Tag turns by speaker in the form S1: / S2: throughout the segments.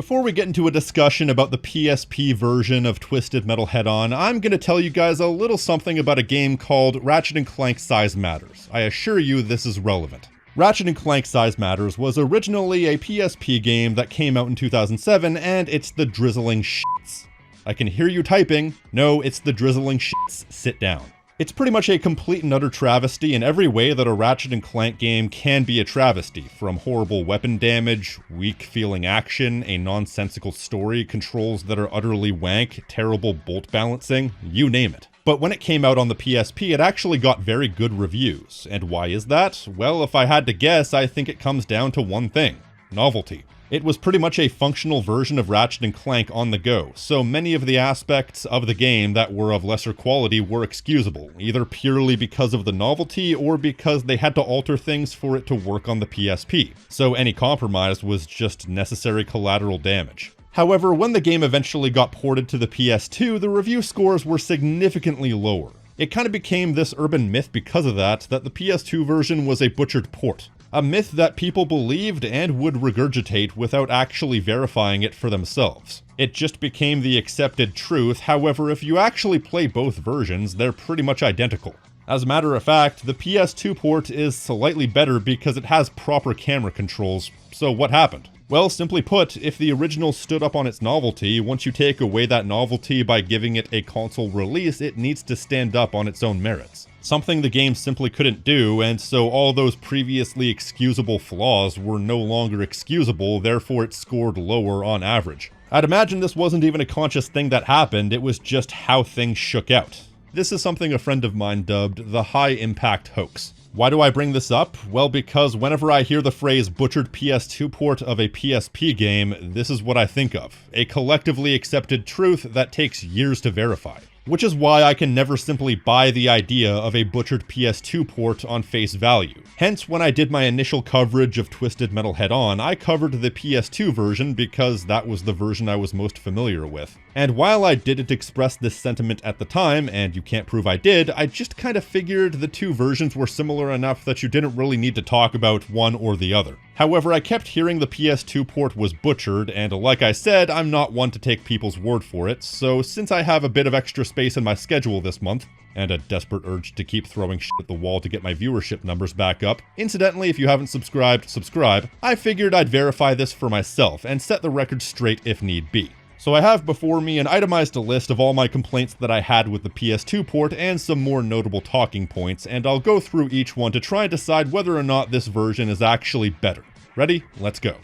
S1: before we get into a discussion about the PSP version of Twisted Metal Head-On, I'm going to tell you guys a little something about a game called Ratchet & Clank Size Matters. I assure you this is relevant. Ratchet & Clank Size Matters was originally a PSP game that came out in 2007, and it's the drizzling shits. I can hear you typing. No, it's the drizzling shits. Sit down. It's pretty much a complete and utter travesty in every way that a Ratchet & Clank game can be a travesty, from horrible weapon damage, weak-feeling action, a nonsensical story, controls that are utterly wank, terrible bolt balancing, you name it. But when it came out on the PSP, it actually got very good reviews. And why is that? Well, if I had to guess, I think it comes down to one thing: novelty. It was pretty much a functional version of Ratchet & Clank on the go, so many of the aspects of the game that were of lesser quality were excusable, either purely because of the novelty or because they had to alter things for it to work on the PSP, so any compromise was just necessary collateral damage. However, when the game eventually got ported to the PS2, the review scores were significantly lower. It kind of became this urban myth because of that the PS2 version was a butchered port. A myth that people believed and would regurgitate without actually verifying it for themselves. It just became the accepted truth. However, if you actually play both versions, they're pretty much identical. As a matter of fact, the PS2 port is slightly better because it has proper camera controls. So what happened? Well, simply put, if the original stood up on its novelty, once you take away that novelty by giving it a console release, it needs to stand up on its own merits. Something the game simply couldn't do, and so all those previously excusable flaws were no longer excusable, therefore it scored lower on average. I'd imagine this wasn't even a conscious thing that happened, it was just how things shook out. This is something a friend of mine dubbed the high-impact hoax. Why do I bring this up? Well, because whenever I hear the phrase butchered PS2 port of a PSP game, this is what I think of. A collectively accepted truth that takes years to verify. Which is why I can never simply buy the idea of a butchered PS2 port on face value. Hence, when I did my initial coverage of Twisted Metal Head-On, I covered the PS2 version because that was the version I was most familiar with. And while I didn't express this sentiment at the time, and you can't prove I did, I just kind of figured the two versions were similar enough that you didn't really need to talk about one or the other. However, I kept hearing the PS2 port was butchered, and like I said, I'm not one to take people's word for it, so since I have a bit of extra space in my schedule this month, and a desperate urge to keep throwing shit at the wall to get my viewership numbers back up, incidentally, if you haven't subscribed, subscribe, I figured I'd verify this for myself and set the record straight if need be. So I have before me an itemized list of all my complaints that I had with the PS2 port and some more notable talking points, and I'll go through each one to try and decide whether or not this version is actually better. Ready? Let's go.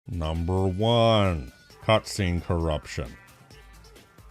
S1: Number 1. Cutscene corruption.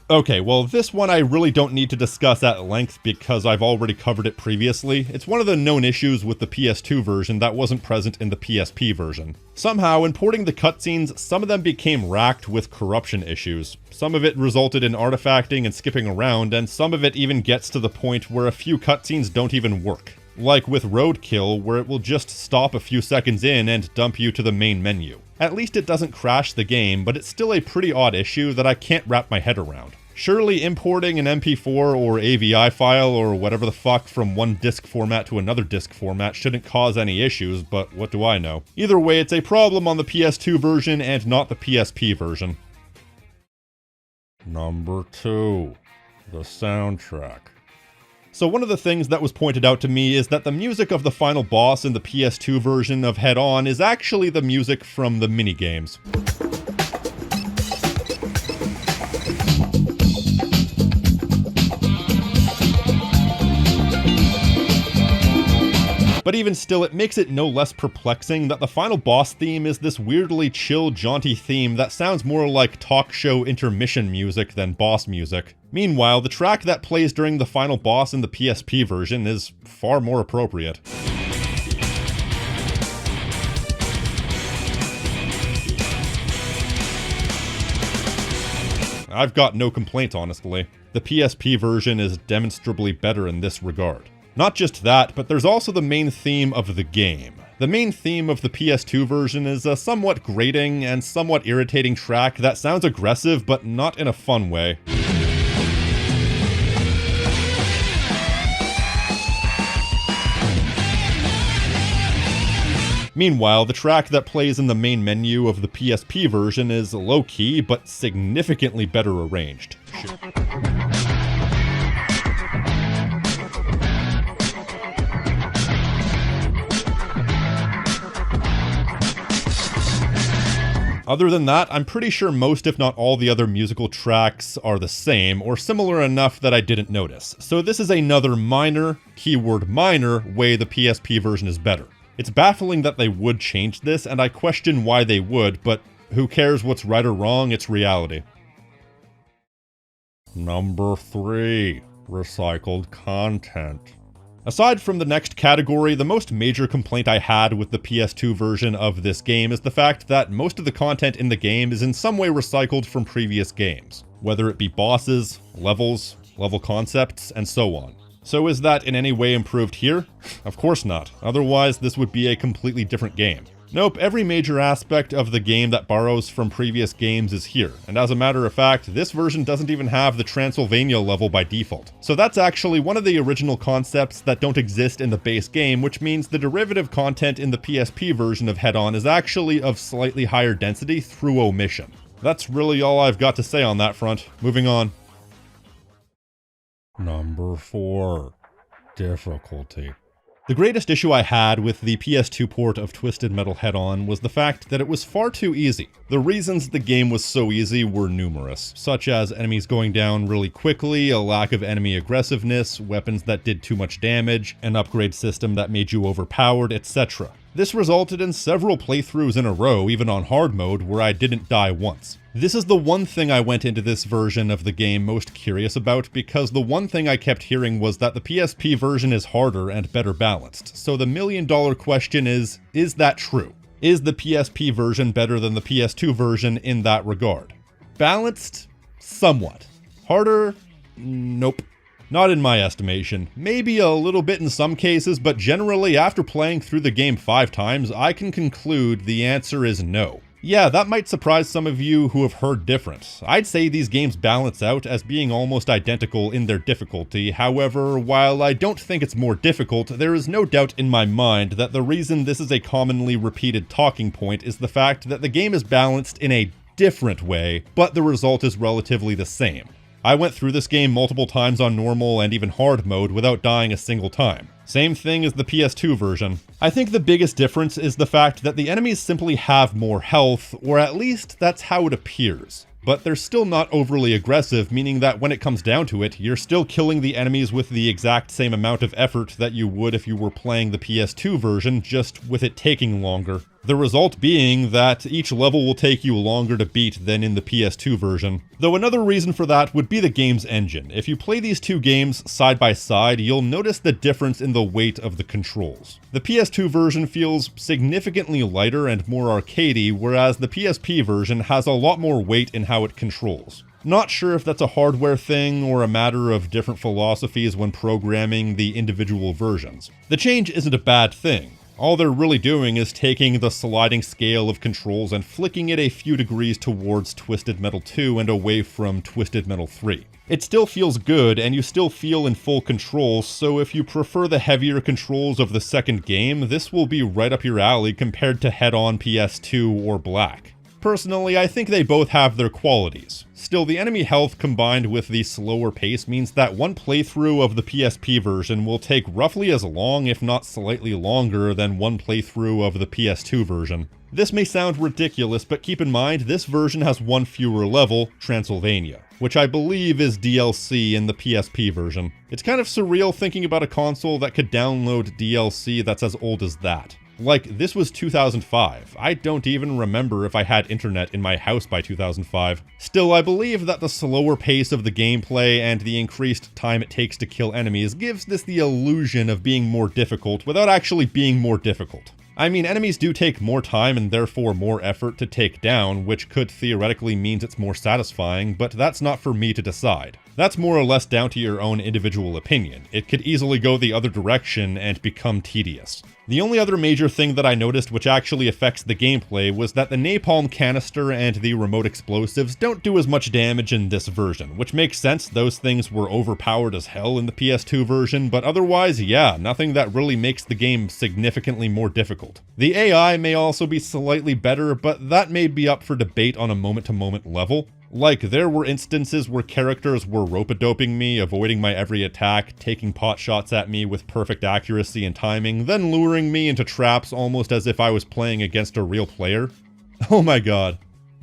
S1: Okay, well this one I really don't need to discuss at length because I've already covered it previously. It's one of the known issues with the PS2 version that wasn't present in the PSP version. Somehow, in porting the cutscenes, some of them became racked with corruption issues. Some of it resulted in artifacting and skipping around, and some of it even gets to the point where a few cutscenes don't even work. Like with Roadkill, where it will just stop a few seconds in and dump you to the main menu. At least it doesn't crash the game, but it's still a pretty odd issue that I can't wrap my head around. Surely importing an MP4 or AVI file or whatever the fuck from one disk format to another disk format shouldn't cause any issues, but what do I know? Either way, it's a problem on the PS2 version and not the PSP version. Number 2. The soundtrack. So one of the things that was pointed out to me is that the music of the final boss in the PS2 version of Head-On is actually the music from the minigames. But even still, it makes it no less perplexing that the final boss theme is this weirdly chill, jaunty theme that sounds more like talk show intermission music than boss music. Meanwhile, the track that plays during the final boss in the PSP version is far more appropriate. I've got no complaints, honestly. The PSP version is demonstrably better in this regard. Not just that, but there's also the main theme of the game. The main theme of the PS2 version is a somewhat grating and somewhat irritating track that sounds aggressive, but not in a fun way. Meanwhile, the track that plays in the main menu of the PSP version is low-key, but significantly better arranged. Other than that, I'm pretty sure most if not all the other musical tracks are the same, or similar enough that I didn't notice. So this is another minor, keyword minor, way the PSP version is better. It's baffling that they would change this, and I question why they would, but who cares what's right or wrong, it's reality. Number 3. Recycled content. Aside from the next category, the most major complaint I had with the PS2 version of this game is the fact that most of the content in the game is in some way recycled from previous games, whether it be bosses, levels, level concepts, and so on. So is that in any way improved here? Of course not, otherwise this would be a completely different game. Nope, every major aspect of the game that borrows from previous games is here, and as a matter of fact, this version doesn't even have the Transylvania level by default. So that's actually one of the original concepts that don't exist in the base game, which means the derivative content in the PSP version of Head On is actually of slightly higher density through omission. That's really all I've got to say on that front. Moving on. Number 4. Difficulty. The greatest issue I had with the PS2 port of Twisted Metal Head On was the fact that it was far too easy. The reasons the game was so easy were numerous, such as enemies going down really quickly, a lack of enemy aggressiveness, weapons that did too much damage, an upgrade system that made you overpowered, etc. This resulted in several playthroughs in a row, even on hard mode, where I didn't die once. This is the one thing I went into this version of the game most curious about, because the one thing I kept hearing was that the PSP version is harder and better balanced. So the million-dollar question is that true? Is the PSP version better than the PS2 version in that regard? Balanced? Somewhat. Harder? Nope. Not in my estimation. Maybe a little bit in some cases, but generally after playing through the game 5 times, I can conclude the answer is no. Yeah, that might surprise some of you who have heard different. I'd say these games balance out as being almost identical in their difficulty. However, while I don't think it's more difficult, there is no doubt in my mind that the reason this is a commonly repeated talking point is the fact that the game is balanced in a different way, but the result is relatively the same. I went through this game multiple times on normal and even hard mode without dying a single time. Same thing as the PS2 version. I think the biggest difference is the fact that the enemies simply have more health, or at least that's how it appears. But they're still not overly aggressive, meaning that when it comes down to it, you're still killing the enemies with the exact same amount of effort that you would if you were playing the PS2 version, just with it taking longer. The result being that each level will take you longer to beat than in the PS2 version. Though another reason for that would be the game's engine. If you play these two games side by side, you'll notice the difference in the weight of the controls. The PS2 version feels significantly lighter and more arcadey, whereas the PSP version has a lot more weight in how it controls. Not sure if that's a hardware thing or a matter of different philosophies when programming the individual versions. The change isn't a bad thing. All they're really doing is taking the sliding scale of controls and flicking it a few degrees towards Twisted Metal 2 and away from Twisted Metal 3. It still feels good, and you still feel in full control, so if you prefer the heavier controls of the second game, this will be right up your alley compared to Head On PS2 or Black. Personally, I think they both have their qualities. Still, the enemy health combined with the slower pace means that one playthrough of the PSP version will take roughly as long, if not slightly longer, than one playthrough of the PS2 version. This may sound ridiculous, but keep in mind this version has one fewer level, Transylvania, which I believe is DLC in the PSP version. It's kind of surreal thinking about a console that could download DLC that's as old as that. Like, this was 2005. I don't even remember if I had internet in my house by 2005. Still, I believe that the slower pace of the gameplay and the increased time it takes to kill enemies gives this the illusion of being more difficult without actually being more difficult. I mean, enemies do take more time and therefore more effort to take down, which could theoretically mean it's more satisfying, but that's not for me to decide. That's more or less down to your own individual opinion. It could easily go the other direction and become tedious. The only other major thing that I noticed which actually affects the gameplay was that the napalm canister and the remote explosives don't do as much damage in this version, which makes sense. Those things were overpowered as hell in the PS2 version, but otherwise, yeah, nothing that really makes the game significantly more difficult. The AI may also be slightly better, but that may be up for debate on a moment-to-moment level. Like, there were instances where characters were rope-a-doping me, avoiding my every attack, taking pot shots at me with perfect accuracy and timing, then luring me into traps almost as if I was playing against a real player. Oh my god.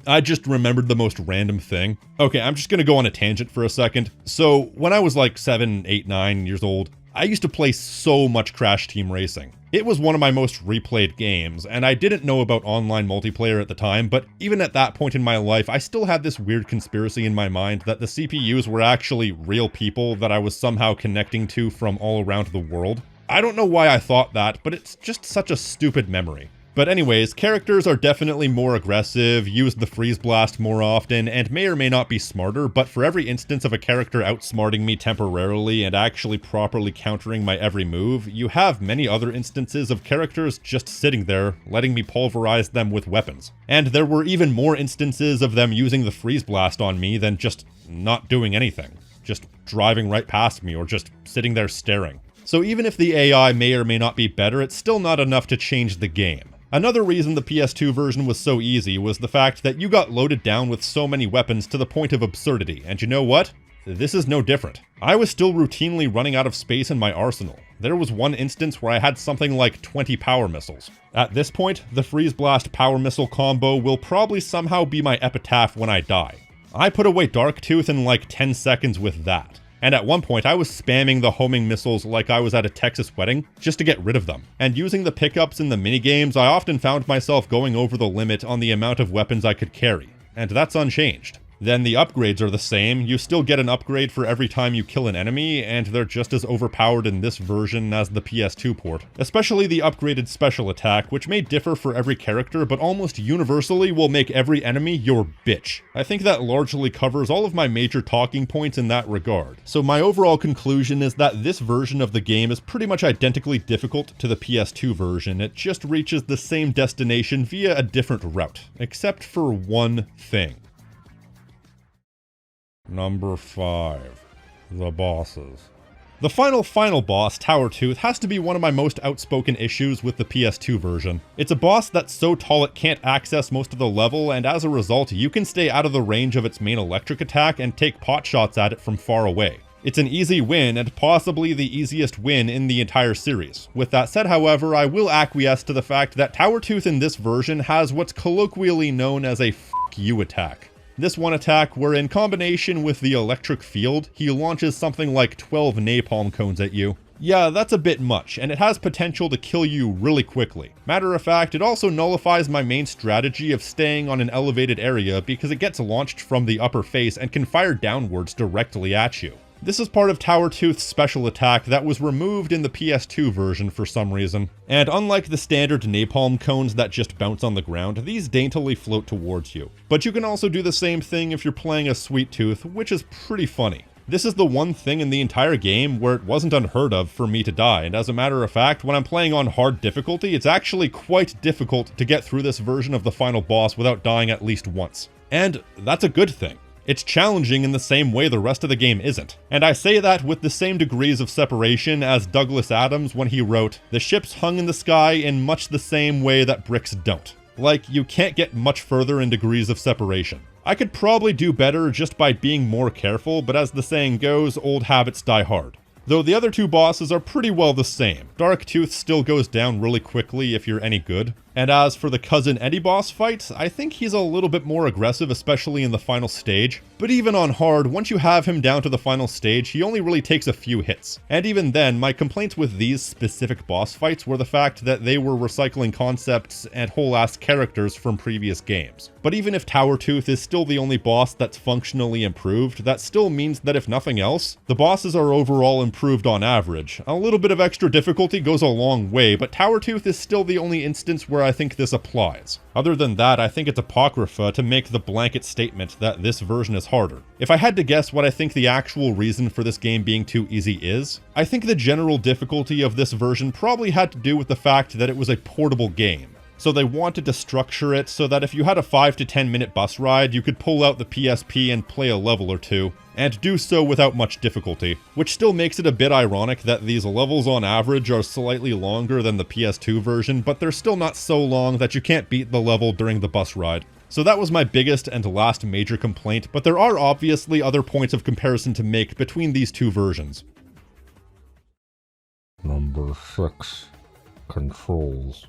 S1: I just remembered the most random thing. Okay, I'm just gonna go on a tangent for a second. So, when I was like 7, 8, 9 years old, I used to play so much Crash Team Racing. It was one of my most replayed games, and I didn't know about online multiplayer at the time, but even at that point in my life, I still had this weird conspiracy in my mind that the CPUs were actually real people that I was somehow connecting to from all around the world. I don't know why I thought that, but it's just such a stupid memory. But anyways, characters are definitely more aggressive, use the freeze blast more often, and may or may not be smarter, but for every instance of a character outsmarting me temporarily and actually properly countering my every move, you have many other instances of characters just sitting there, letting me pulverize them with weapons. And there were even more instances of them using the freeze blast on me than just not doing anything. Just driving right past me or just sitting there staring. So even if the AI may or may not be better, it's still not enough to change the game. Another reason the PS2 version was so easy was the fact that you got loaded down with so many weapons to the point of absurdity, and you know what? This is no different. I was still routinely running out of space in my arsenal. There was one instance where I had something like 20 power missiles. At this point, the Freeze Blast power missile combo will probably somehow be my epitaph when I die. I put away Darktooth in like 10 seconds with that. And at one point, I was spamming the homing missiles like I was at a Texas wedding, just to get rid of them. And using the pickups in the minigames, I often found myself going over the limit on the amount of weapons I could carry. And that's unchanged. Then the upgrades are the same, you still get an upgrade for every time you kill an enemy, and they're just as overpowered in this version as the PS2 port. Especially the upgraded special attack, which may differ for every character, but almost universally will make every enemy your bitch. I think that largely covers all of my major talking points in that regard. So my overall conclusion is that this version of the game is pretty much identically difficult to the PS2 version, it just reaches the same destination via a different route. Except for one thing. Number 5. The bosses. The final boss, Tower Tooth, has to be one of my most outspoken issues with the PS2 version. It's a boss that's so tall it can't access most of the level, and as a result, you can stay out of the range of its main electric attack and take pot shots at it from far away. It's an easy win, and possibly the easiest win in the entire series. With that said, however, I will acquiesce to the fact that Tower Tooth in this version has what's colloquially known as a F*** you attack. This one attack, where in combination with the electric field, he launches something like 12 napalm cones at you. Yeah, that's a bit much, and it has potential to kill you really quickly. Matter of fact, it also nullifies my main strategy of staying on an elevated area because it gets launched from the upper face and can fire downwards directly at you. This is part of Tower Tooth's special attack that was removed in the PS2 version for some reason. And unlike the standard napalm cones that just bounce on the ground, these daintily float towards you. But you can also do the same thing if you're playing a Sweet Tooth, which is pretty funny. This is the one thing in the entire game where it wasn't unheard of for me to die, and as a matter of fact, when I'm playing on hard difficulty, it's actually quite difficult to get through this version of the final boss without dying at least once. And that's a good thing. It's challenging in the same way the rest of the game isn't. And I say that with the same degrees of separation as Douglas Adams when he wrote, "The ships hung in the sky in much the same way that bricks don't." Like, you can't get much further in degrees of separation. I could probably do better just by being more careful, but as the saying goes, old habits die hard. Though the other two bosses are pretty well the same. Darktooth still goes down really quickly if you're any good. And as for the Cousin Eddie boss fight, I think he's a little bit more aggressive, especially in the final stage. But even on hard, once you have him down to the final stage, he only really takes a few hits. And even then, my complaints with these specific boss fights were the fact that they were recycling concepts and whole-ass characters from previous games. But even if Tower Tooth is still the only boss that's functionally improved, that still means that if nothing else, the bosses are overall improved on average. A little bit of extra difficulty goes a long way, but Tower Tooth is still the only instance where I think this applies. Other than that, I think it's apocrypha to make the blanket statement that this version is harder. If I had to guess what I think the actual reason for this game being too easy is, I think the general difficulty of this version probably had to do with the fact that it was a portable game. So they wanted to structure it so that if you had a 5 to 10 minute bus ride, you could pull out the PSP and play a level or two, and do so without much difficulty, which still makes it a bit ironic that these levels on average are slightly longer than the PS2 version, but they're still not so long that you can't beat the level during the bus ride. So that was my biggest and last major complaint, but there are obviously other points of comparison to make between these two versions.
S2: Number 6. Controls.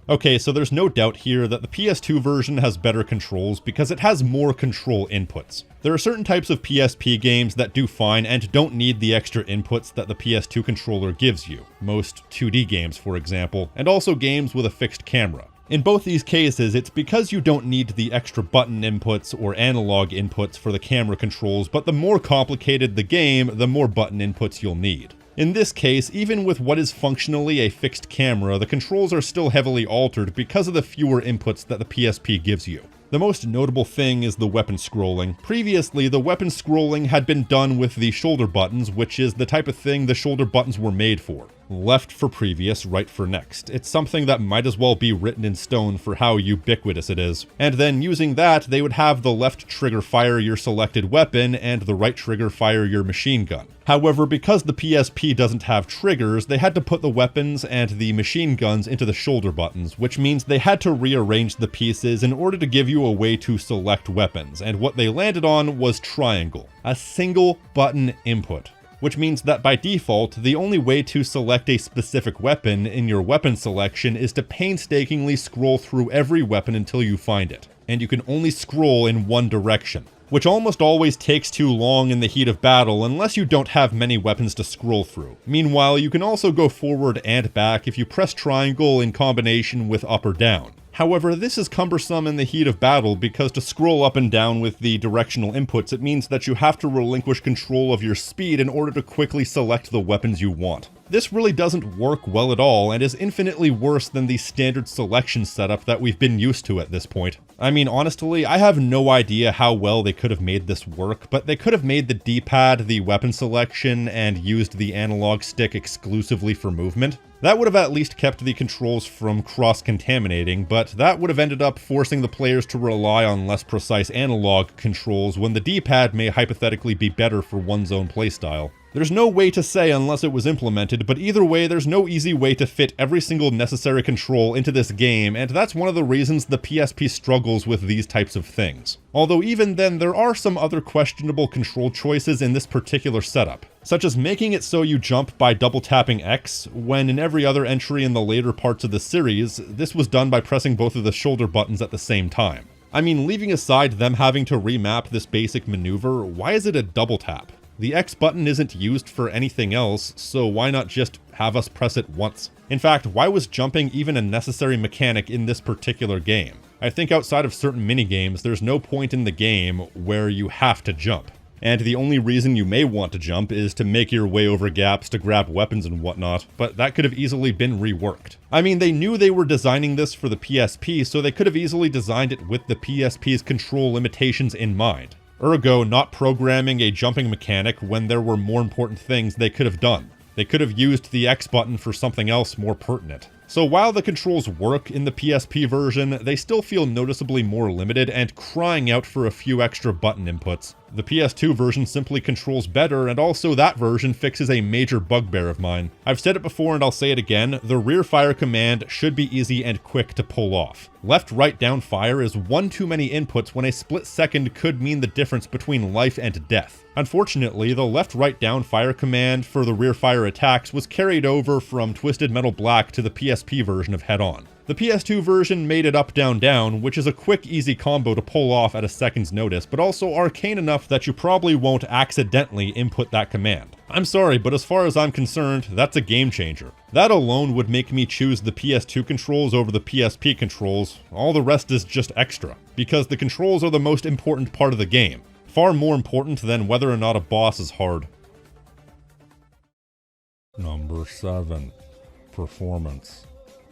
S1: Okay, so there's no doubt here that the PS2 version has better controls because it has more control inputs. There are certain types of PSP games that do fine and don't need the extra inputs that the PS2 controller gives you. Most 2D games, for example, and also games with a fixed camera. In both these cases, it's because you don't need the extra button inputs or analog inputs for the camera controls, but the more complicated the game, the more button inputs you'll need. In this case, even with what is functionally a fixed camera, the controls are still heavily altered because of the fewer inputs that the PSP gives you. The most notable thing is the weapon scrolling. Previously, the weapon scrolling had been done with the shoulder buttons, which is the type of thing the shoulder buttons were made for. Left for previous, right for next. It's something that might as well be written in stone for how ubiquitous it is. And then using that, they would have the left trigger fire your selected weapon and the right trigger fire your machine gun. However, because the PSP doesn't have triggers, they had to put the weapons and the machine guns into the shoulder buttons, which means they had to rearrange the pieces in order to give you a way to select weapons, and what they landed on was triangle, a single button input. Which means that by default, the only way to select a specific weapon in your weapon selection is to painstakingly scroll through every weapon until you find it. And you can only scroll in one direction, which almost always takes too long in the heat of battle unless you don't have many weapons to scroll through. Meanwhile, you can also go forward and back if you press triangle in combination with up or down. However, this is cumbersome in the heat of battle because to scroll up and down with the directional inputs, it means that you have to relinquish control of your speed in order to quickly select the weapons you want. This really doesn't work well at all and is infinitely worse than the standard selection setup that we've been used to at this point. I mean, honestly, I have no idea how well they could have made this work, but they could have made the D-pad the weapon selection and used the analog stick exclusively for movement. That would have at least kept the controls from cross-contaminating, but that would have ended up forcing the players to rely on less precise analog controls when the D-pad may hypothetically be better for one's own playstyle. There's no way to say unless it was implemented, but either way, there's no easy way to fit every single necessary control into this game, and that's one of the reasons the PSP struggles with these types of things. Although even then, there are some other questionable control choices in this particular setup, such as making it so you jump by double tapping X, when in every other entry in the later parts of the series, this was done by pressing both of the shoulder buttons at the same time. I mean, leaving aside them having to remap this basic maneuver, why is it a double tap? The X button isn't used for anything else, so why not just have us press it once? In fact, why was jumping even a necessary mechanic in this particular game? I think outside of certain minigames, there's no point in the game where you have to jump. And the only reason you may want to jump is to make your way over gaps to grab weapons and whatnot, but that could have easily been reworked. I mean, they knew they were designing this for the PSP, so they could have easily designed it with the PSP's control limitations in mind. Ergo, not programming a jumping mechanic when there were more important things they could have done. They could have used the X button for something else more pertinent. So while the controls work in the PSP version, they still feel noticeably more limited and crying out for a few extra button inputs. The PS2 version simply controls better, and also that version fixes a major bugbear of mine. I've said it before and I'll say it again, the rear fire command should be easy and quick to pull off. Left, right, down fire is one too many inputs when a split second could mean the difference between life and death. Unfortunately, the left, right, down fire command for the rear fire attacks was carried over from Twisted Metal Black to the PSP version of Head On. The PS2 version made it up, down, down, which is a quick, easy combo to pull off at a second's notice, but also arcane enough that you probably won't accidentally input that command. I'm sorry, but as far as I'm concerned, that's a game changer. That alone would make me choose the PS2 controls over the PSP controls. All the rest is just extra, because the controls are the most important part of the game. Far more important than whether or not a boss is hard.
S2: Number 7. Performance.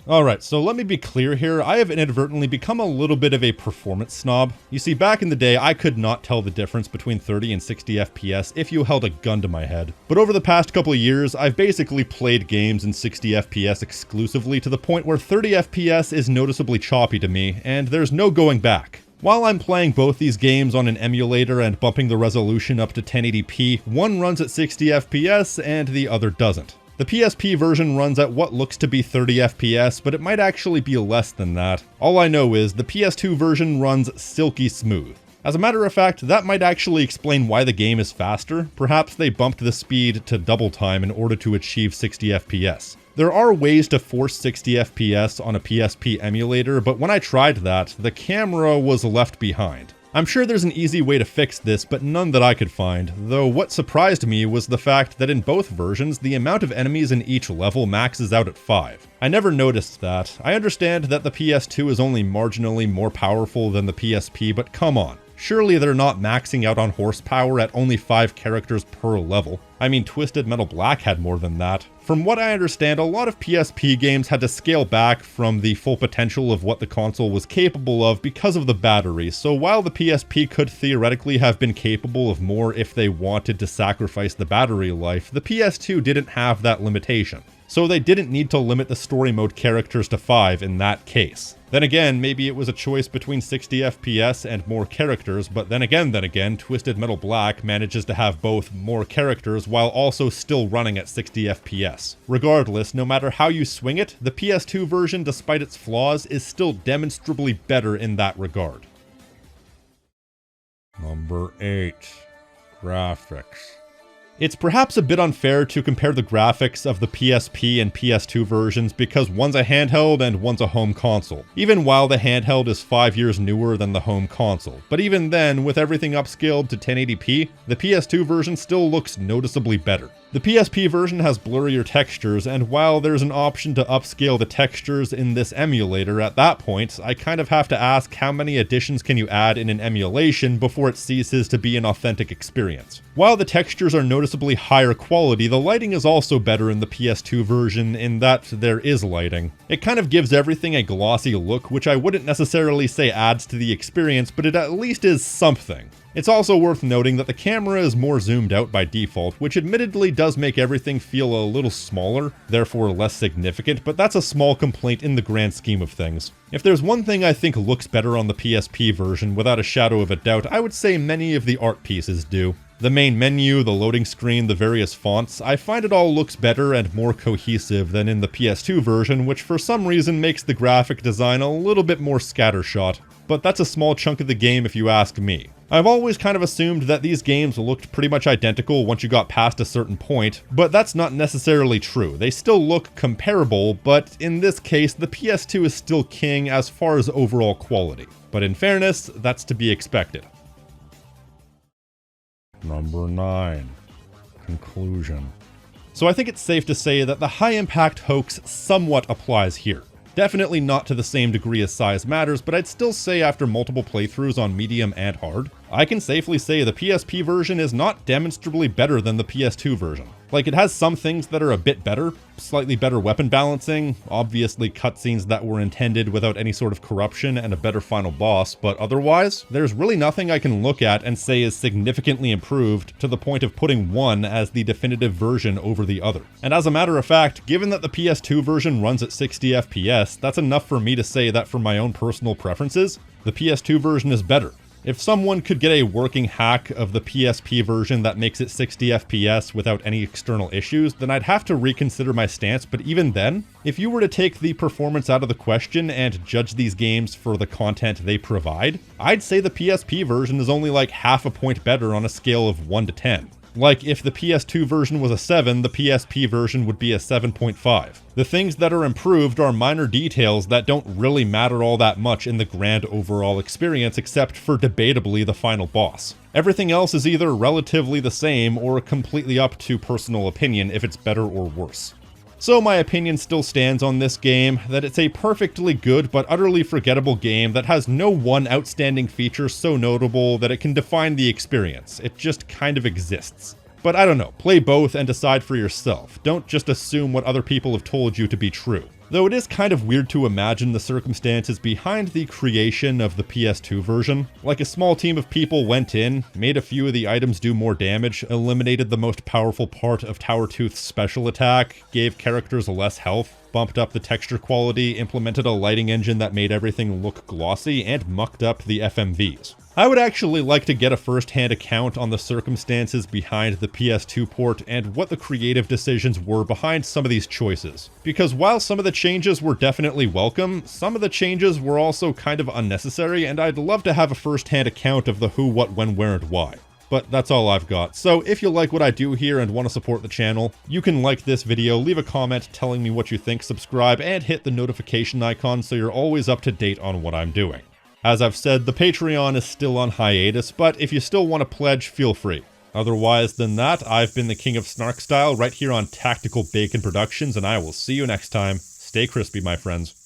S1: Alright, so let me be clear here, I have inadvertently become a little bit of a performance snob. You see, back in the day, I could not tell the difference between 30 and 60 FPS if you held a gun to my head. But over the past couple of years, I've basically played games in 60 FPS exclusively to the point where 30 FPS is noticeably choppy to me, and there's no going back. While I'm playing both these games on an emulator and bumping the resolution up to 1080p, one runs at 60 FPS and the other doesn't. The PSP version runs at what looks to be 30 FPS, but it might actually be less than that. All I know is the PS2 version runs silky smooth. As a matter of fact, that might actually explain why the game is faster. Perhaps they bumped the speed to double time in order to achieve 60 FPS. There are ways to force 60 FPS on a PSP emulator, but when I tried that, the camera was left behind. I'm sure there's an easy way to fix this, but none that I could find, though what surprised me was the fact that in both versions, the amount of enemies in each level maxes out at 5. I never noticed that. I understand that the PS2 is only marginally more powerful than the PSP, but come on. Surely they're not maxing out on horsepower at only 5 characters per level. I mean, Twisted Metal Black had more than that. From what I understand, a lot of PSP games had to scale back from the full potential of what the console was capable of because of the battery, so while the PSP could theoretically have been capable of more if they wanted to sacrifice the battery life, the PS2 didn't have that limitation. So they didn't need to limit the story mode characters to 5 in that case. Then again, maybe it was a choice between 60 FPS and more characters, but then again, Twisted Metal Black manages to have both more characters while also still running at 60 FPS. Regardless, no matter how you swing it, the PS2 version, despite its flaws, is still demonstrably better in that regard.
S2: Number 8. Graphics.
S1: It's perhaps a bit unfair to compare the graphics of the PSP and PS2 versions because one's a handheld and one's a home console, even while the handheld is 5 years newer than the home console. But even then, with everything upscaled to 1080p, the PS2 version still looks noticeably better. The PSP version has blurrier textures, and while there's an option to upscale the textures in this emulator, at that point, I kind of have to ask how many additions can you add in an emulation before it ceases to be an authentic experience. While the textures are noticeably higher quality, the lighting is also better in the PS2 version in that there is lighting. It kind of gives everything a glossy look, which I wouldn't necessarily say adds to the experience, but it at least is something. It's also worth noting that the camera is more zoomed out by default, which admittedly does make everything feel a little smaller, therefore less significant, but that's a small complaint in the grand scheme of things. If there's one thing I think looks better on the PSP version, without a shadow of a doubt, I would say many of the art pieces do. The main menu, the loading screen, the various fonts, I find it all looks better and more cohesive than in the PS2 version, which for some reason makes the graphic design a little bit more scattershot. But that's a small chunk of the game if you ask me. I've always kind of assumed that these games looked pretty much identical once you got past a certain point, but that's not necessarily true. They still look comparable, but in this case, the PS2 is still king as far as overall quality. But in fairness, that's to be expected.
S2: Number 9. Conclusion.
S1: So I think it's safe to say that the high-impact hoax somewhat applies here. Definitely not to the same degree as size matters, but I'd still say after multiple playthroughs on medium and hard, I can safely say the PSP version is not demonstrably better than the PS2 version. Like, it has some things that are a bit better, slightly better weapon balancing, obviously cutscenes that were intended without any sort of corruption, and a better final boss, but otherwise, there's really nothing I can look at and say is significantly improved to the point of putting one as the definitive version over the other. And as a matter of fact, given that the PS2 version runs at 60 FPS, that's enough for me to say that for my own personal preferences, the PS2 version is better. If someone could get a working hack of the PSP version that makes it 60 FPS without any external issues, then I'd have to reconsider my stance, but even then, if you were to take the performance out of the question and judge these games for the content they provide, I'd say the PSP version is only like half a point better on a scale of 1 to 10. Like, if the PS2 version was a 7, the PSP version would be a 7.5. The things that are improved are minor details that don't really matter all that much in the grand overall experience except for debatably the final boss. Everything else is either relatively the same or completely up to personal opinion if it's better or worse. So my opinion still stands on this game, that it's a perfectly good but utterly forgettable game that has no one outstanding feature so notable that it can define the experience. It just kind of exists. But I don't know, play both and decide for yourself. Don't just assume what other people have told you to be true. Though it is kind of weird to imagine the circumstances behind the creation of the PS2 version. Like a small team of people went in, made a few of the items do more damage, eliminated the most powerful part of Tower Tooth's special attack, gave characters less health, bumped up the texture quality, implemented a lighting engine that made everything look glossy, and mucked up the FMVs. I would actually like to get a first-hand account on the circumstances behind the PS2 port and what the creative decisions were behind some of these choices. Because while some of the changes were definitely welcome, some of the changes were also kind of unnecessary, and I'd love to have a first-hand account of the who, what, when, where, and why. But that's all I've got. So if you like what I do here and want to support the channel, you can like this video, leave a comment telling me what you think, subscribe, and hit the notification icon so you're always up to date on what I'm doing. As I've said, the Patreon is still on hiatus, but if you still want to pledge, feel free. Otherwise than that, I've been the King of Snark Style right here on Tactical Bacon Productions, and I will see you next time. Stay crispy, my friends.